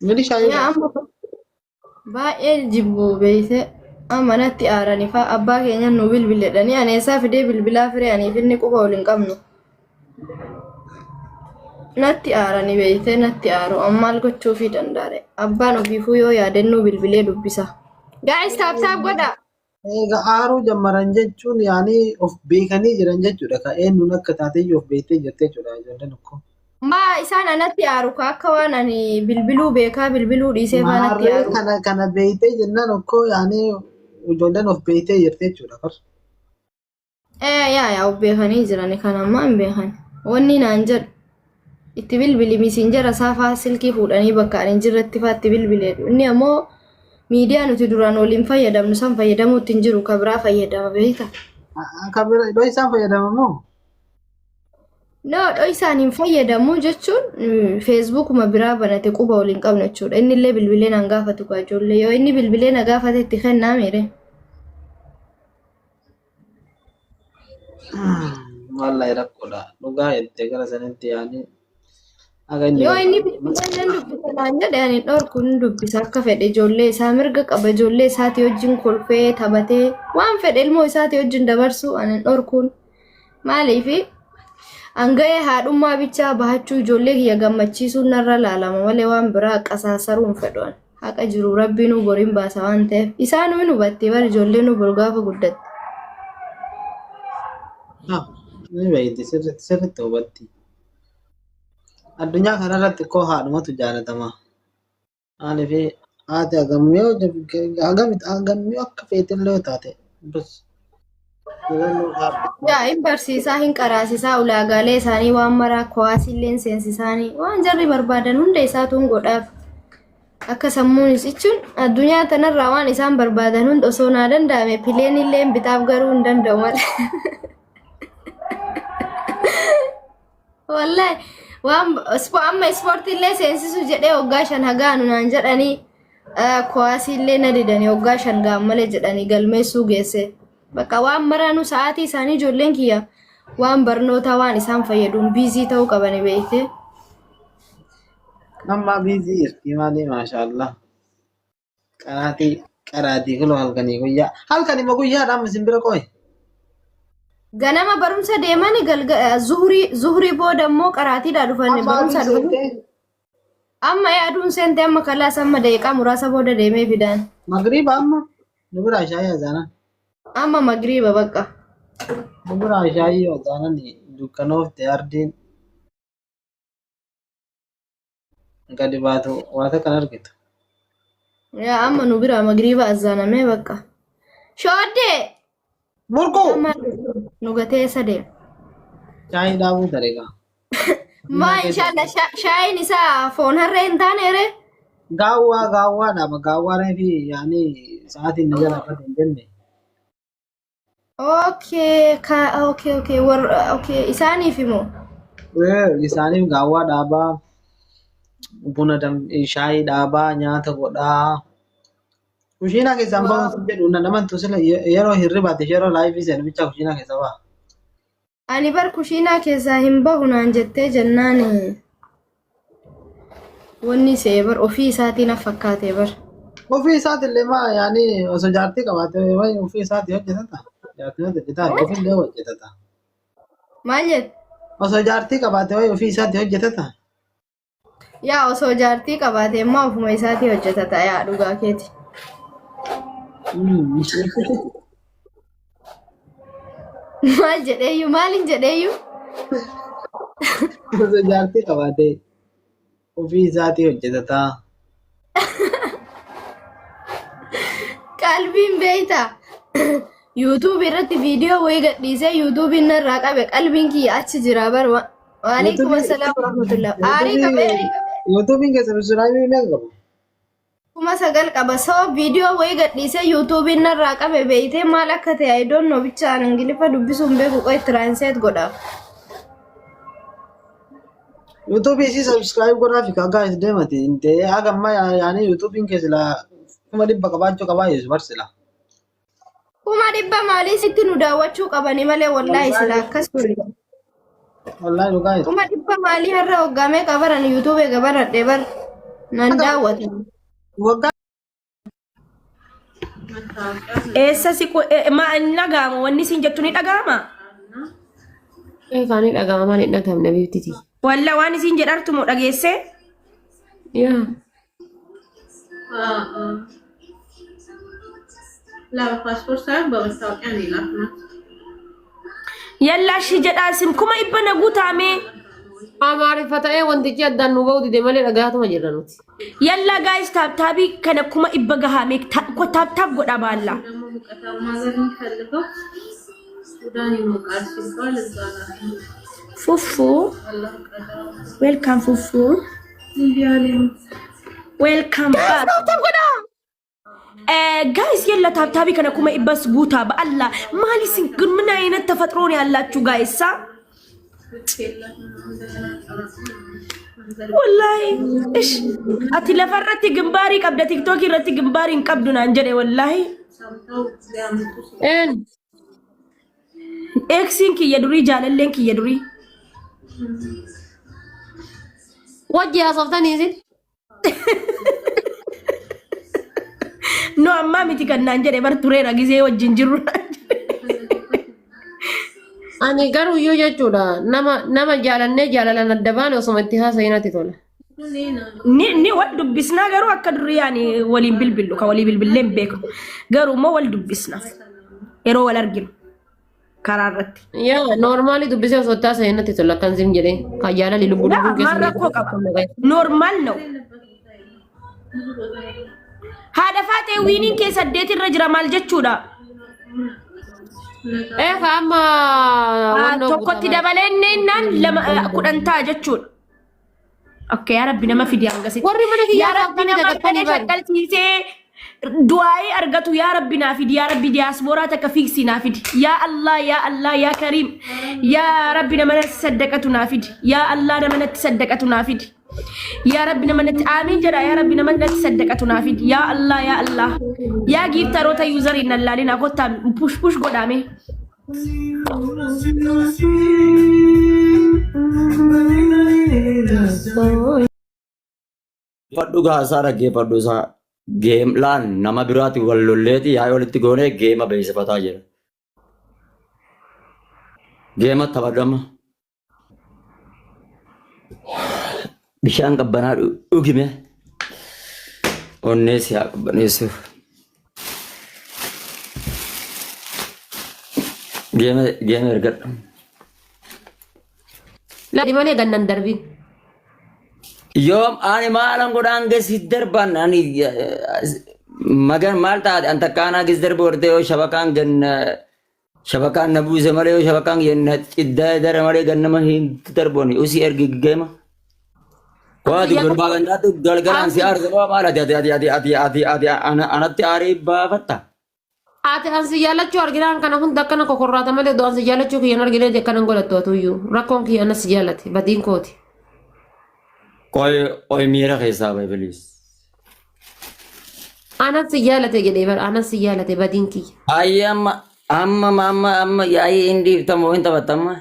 Mini shaayii yaa amma baay'ee jibbu beeyte amanatti aaranii fa abbaa keenya nu bilbiledhanii aneessaa fidee bilbilaa firee aniif inni quba ol hin qabnu natti aaranii beeyte natti aaru ammaal gochuufii danda'are abbaan ofiifuu yoo yaadannuu bilbilee dubbisa. Guys taap godha. eega aaruu jammaran jechuun yaanii of beekanii jiran jechuudha. Ka eenyuun akka taateyyuu of beektee jirte jechuudha ijoolleen tokko. Maa isaan anatti aaru ka akka waan ani bilbiluu beekaa bilbiluu dhiisee faanatti Maarree aaru. kana beektee jennaan okkoo yaanii ijoolleen of beektee jirte jechuudha. Yaa of beekanii jirani kan ammaa hin beekan. Wanni naan jedhu itti bilbili misinjara saafaa silkii fuudhanii bakka ani jirratti faatti bilbileedhu. Inni ammoo miidiyaa nuti duraan waliin fayyadamnu san fayyadamuutti hin jiru ka biraa fayyadama beekta. Kan bira iddoo isaan fayyadamamoo? No, dho isaan hin fayyadamu jechuun feesbuukuma biraa banate quba waliin qabnu jechuudha. Inni illee bilbilee nan gaafatu kaa ijoollee yoo inni bilbilee na gaafate itti kennaa meere. Wallahi rakkoodha. Dhugaa jettee gara sanitti yaanii akka Yoo inni inni bilbilee nan dubbisa naan jedhe ani dhorku ni dubbisa akka fedhe ijoollee isaa mirga qaba ijoollee isaatii wajjin kolfee taphatee waan fedhe ilmoo isaatii wajjin dabarsu ani dhorkuun maaliifi hanga'ee haadhummaa bichaa bahachuu ijoollee kiyya gammachiisuun narra laalama malee waan biraa qasaasaruun fedhan haqa jiru rabbiinuu boriin baasa waan ta'eef isaanuu hin hubatte bar ijoollee nu bor gaafa guddatte. ni beekti sirriitti hubatti. Addunyaa kanarratti koo haadhumatu jaalatama. Maaliif haati hagamii akka feetillee yoo taate Yaa hin barsiisaa hin qaraasisaa ulaagaalee isaanii waan maraa kowaasiilleen seensisaanii waan jarri barbaadan hunda isaatuun godhaaf. Akka sammuunis jechuun addunyaa tanarraa waan isaan barbaadan hunda osoo naa danda'ame pileen illee bitaaf garuu hin danda'u malee. Wallahi waan amma ispoortiillee seensisu jedhee waggaa 5 hagaanu naan jedhanii kowaasiillee na didanii waggaa 5 gaan malee jedhanii galmeessuu geesse. Bakka waan maraanu sa'aatii isaanii ijoolleen kiyya waan barnoota waan isaan fayyaduun biizii ta'uu qaban beekte. Amma biizii jirti malee maashaallah. Qaraatii kuloo halkanii guyyaa. Halkanima guyyaadhaan simbira qo'e. Ganama barumsa deemani zuhurii booda immoo qaraatiidhaa dhufan barumsa dhufan. Amma aduun seente amma kalaas amma daqiiqaa muraasa booda deemee fidaan. Magriiba amma nu biraa shaayii azaanan. Amma magriiba bakka. Nu biraa shaayii azaanan dukkanoofte ardiin gadi baatu waata kan argitu. Yaa amma nu biraa magriiba azaanamee bakka. Shooddee! Murquu! Nu gatee sadee. Shaayii dhaabuu tareegaa. Maa inshallah shaayiin isaa foon harree hin taane ree? Gaawwaa dhaaba gaawwaa reefi yaanii sa'aatiin na jala akka hin jenne. Okay. Isaaniif immoo. Isaaniif gaawwaa dhaabaa buna shaayii dhaabaa nyaata godhaa. Kushiinaa keessaan bahuun jedhu namantu sila yeroo hirribaate yeroo laayifii seen bicha kushiinaa keessa baha. Ani bar kushiinaa keessaa hin bahu naan jettee jennaan wanni see bar ofii isaatiin fakkaate bar. Ofii isaatillee maa yaanii osoo jaartii qabaate wayi ofii isaatii hojjetata. Jaartii hojjetaa ofiillee hojjetata. Maal jette? Osoo jaartii qabaate wayi ofii isaatii hojjetata. Yaa osoo jaartii qabaate immoo ofuma isaatii hojjetata yaa dhugaa keeti. Maal jedheeyyuu maalin jedheeyyuu? Osoo jaartii qabaate ofii isaatii hojjetata. Qalbiin beeyta. YouTube irratti viidiyoo wayii gadhiisee YouTube irraa qabe qalbiin kiyya achi jira bar waalaikum assalaam warahmatullah. Aarii qabee. YouTube keessa subscribe meeqa qabu? 9,000 qaba. So viidiyoo wayii gadhiisee YouTube irraa qabe beeytee maal akka ta'e I don't know bichaan ingiliffa dubbisuun beeku qoy translate godha. YouTube isi subscribe godhaa fi kaagaa is deemati. Intee hagamma yaanii YouTube keessa la kuma dhibba qabaachuu qabaa yesu barsila. Kuma dhibba maalii sitti nu daawwachuu qabani malee wallahi sila akkas ture. Wallahi dhugaa. Kuma dhibba maalii har'a hoggaamee qabaran YouTube gabaradhe bar. nan daawwatu. Waggaa Eessa si ma nagama wanni sin jettu ni dhagama. Kaanii dhagama ni dhagamne biftiti. Walla waan isin jedhartu moo dhageesse? Yaa. لا باسبور صار بمستوى يعني لا Yalla shi jedhaa sim kuma ibbana guutame. Amaariffata wantichi addaan nu bahu dide malee dhagaatuma jirra nuti. Yalla guys taabtaabii kana kuma ibba gahame ko taabtaab godha baalla. ደግሞ ሙቀታማ ሀገር የሚፈልገው ሱዳን ይሞቃል ሲባል እዛ ነው Fufu. አላህ ቀዳው Welcome Fufu. እንዲያለኝ Welcome back. Guys yalla taabtaabii kana kuma ibbas guutaa baalla. Maali sin ምን አይነት ተፈጥሮ ነው ያላችሁ guys ሳ? Wallahi ish ati lafarratti gimbaari qabda TikTok irratti gimbaari hin qabdu naan jedhe wallahi. En Exin kiyya durii jaalalleen kiyya durii. wajji haasoftanii isin. No amma miti kan naan jedhe bar tureera gisee wajjin jirru. Ani garuu iyyuu jechuudha nama jaalannee jaalalan adda baane osuma itti haasa'inatti tola. Ni wal dubbisnaa garuu akka durii yaani waliin bilbillu ka walii bilbilleen beeku. Garuu immoo wal dubbisna. Yeroo wal arginu karaa irratti. Yaa noormaali dubbisee osoo itti haasa'inatti tola kan sim jedhee kan jaalali lubbuu Amma rakkoo qaba. Normal no. Haadha faatee wiiniin kee 8 irra jira maal jechuudha? Amma Tokkotti dabalee innaan 10 ta'a jechuudha. Okay, yaa Rabbi nama fidi hangasitti. warri mana kiyyaa Yaa Rabbi nama kana shakkalchiisee du'aa'ii argatu yaa Rabbi naa fidi yaa Rabbi diyaasbooraa takka fiiksii naa fidi yaa Allah yaa Kariim yaa Rabbi nama natti saddaqatu naa fidi yaa Allah nama natti saddaqatu naa fidi yaa Rabbi nama natti amiin jedha yaa Rabbi nama natti saddaqatu naa fidi yaa Allah yaa giiftaroota yuuzariin nallaalina kottaa push godhame. Fadhu gaasaa dhaggeeffadhu isaa geemlaan nama biraati wal lolleeti yaa walitti goonee geema beeksifataa jira. Geema taphadhama. Bishaan qabbanaa dhugime. Onnees yaa qabbaneessuuf. Geema ergadha. laadi malee gannan darbiin. Yoom ani maalan godhaan geessi darban ani magan maal taate anta kaanaa geessi darba hortee yoo shabakaan na buuse malee yoo shabakaan yenna ciddaa dara malee gannama hin darbooni usii ergi geema. Waati gurbaa gandaatu galgalaan si aarsa waa maal ati anatti aarii baafatta. Ati ansi jaallachuu arginaan kana hunda akkana kokorraata malee doo ansi jaallachuu kiyyan arginee akkanan godhattu iyyuu rakkoon kiyya anas jaallate badiin kooti. Qoy miira keessaa bahe bilis. Anas si jaallate jedhee bara anas si jaallate badiin kiyya. Ayya amma yaa'ii hin dhiiftamoo hin taphatamma.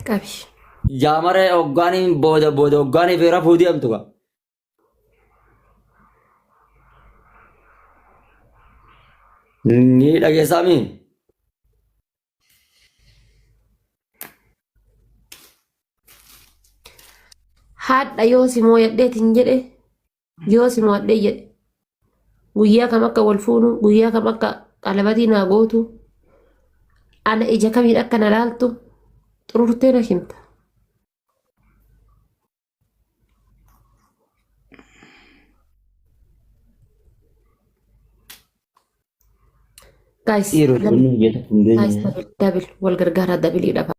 Qabi. Jaamare hoggaaniin booda hoggaanii feera fuutii amtu qaba. Ni dhageessaami. Haadha yoo si mooyadheetiin jedhe yoo si mooyadhee jedhe guyyaa kam akka wal fuunu guyyaa kam akka qalabatii naa gootu ana ija kamiin akka na laaltu xururtee na himta. Guys, Dhiirota inni hojjeta hundee. dabil wal gargaaraa dabiliidha.